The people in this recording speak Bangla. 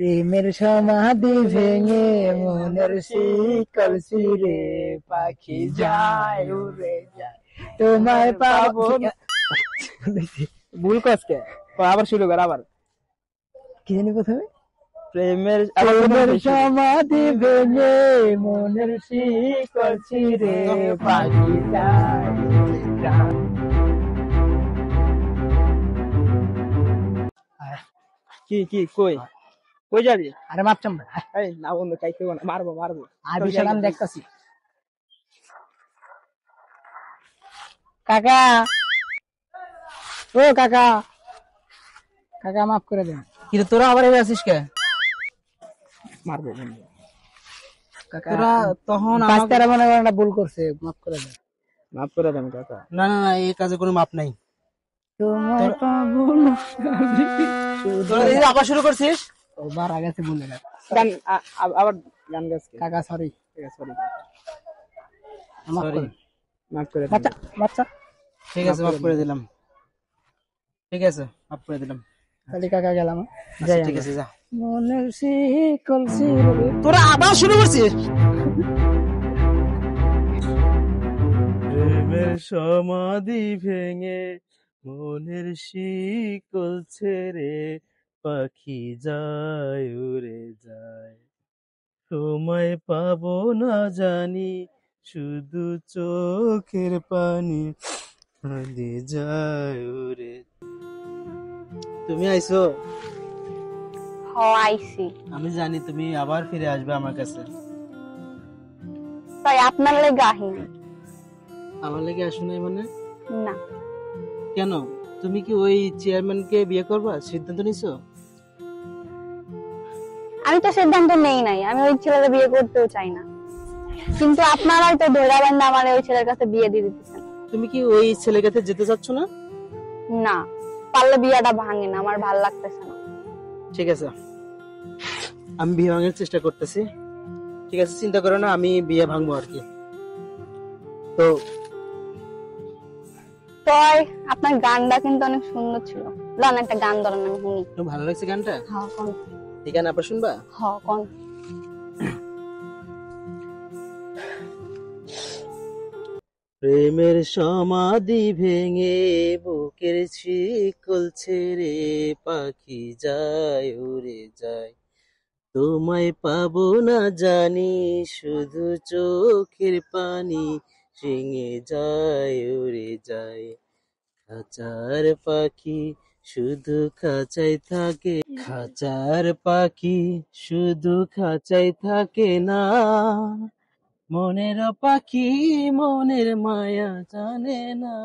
প্রেমের সমাধি ভেঙে মনের শিকল ছিঁড়ে পাখি যায় উড়ে যায়, তোমায় পাবো না। ভুল কসকে আবার শুরু কর আবার। কি জানি প্রথমে? প্রেমের প্রেমের সমাধি ভেঙে মনের শিকল ছিঁড়ে পাখি যায় উড়ে যায়। কি কি কই কই যাবি? আরে মাপ চামড়া, এই না বন্ধু চাইতে না, মারবো মারবো। আর বিষয় আমি দেখতাছি। কাকা, ও কাকা, কাকা মাফ করে দেন। কিন্তু তোরা আবার এভাবে আছিস কে? মারবো বন্ধু। কাকা তোরা তখন বাচ্চারা মনে করেন একটা ভুল করছে, মাফ করে দেন। মাফ করে দেন কাকা। না না না, এই কাজে কোনো মাপ নাই। তোমায় পাবো না। তোরা এই যে আবার শুরু করছিস। ও মারা গেছে ভুলে গেছে। গান আবার গান গাইছে। কাকা সরি, সরি মাফ সরি, করে। মাফ করে দেন। বাচ্চা বাচ্চা, ঠিক আছে মাফ করে দিলাম। ঠিক আছে মাফ করে দিলাম। তাহলে কাকা গেলাম। আচ্ছা, ঠিক আছে যা। মনের শিকল ছিঁড়ে। তোরা আবার শুরু করছিস। প্রেমের সমাধি ভেঙে মনের শিকল ছেড়ে পাখি যায় উড়ে যায়, সময় পাবো না জানি শুধু চোখের পানি নদী যায় উড়ে। তুমি আইছো? আইছি। আমি জানি তুমি আবার ফিরে আসবে আমার কাছে। তাই আপনার লেগে আহিনি। আমার লেগে আসো নাই মানে? না, কেন? তুমি কি ওই চেয়ারম্যানকে বিয়ে করবা সিদ্ধান্ত নিছো? আমি তো সিদ্ধান্ত নেই নাই, আমি ওই ছেলেকে বিয়ে করতেও চাই না, কিন্তু আপনারাই তো ধৈরা বান্ধা আমার ওই ছেলের কাছে বিয়ে দিয়ে দিতেছেন। তুমি কি ওই ছেলের কাছে যেতে চাচ্ছ না? না, পারলে বিয়েটা ভাঙেন, আমার ভাল লাগতেছে না। ঠিক আছে, আমি বিয়ে ভাঙার চেষ্টা করতেছি। ঠিক আছে, চিন্তা করো না, আমি বিয়ে ভাঙবো আর কি। তো তয় আপনার গানটা কিন্তু অনেক সুন্দর ছিল, লান একটা গান ধরেন আমি শুনি। তোমার ভালো লাগছে গানটা? হ্যাঁ কোন? এই গান আবার শুনবা? হ্যাঁ কোন? প্রেমের সমাধি ভেঙে বুকের শিকল ছেড়ে পাখি যায় উড়ে যায়, তোমায় পাবো না জানি শুধু চোখের পানি রিঙে যায় উড়ে যায়, খাঁচার পাখি শুধু খাঁচায় থাকে, খাঁচার পাখি শুধু খাঁচায় থাকে না, মনের পাখি মনের মায়া জানে না।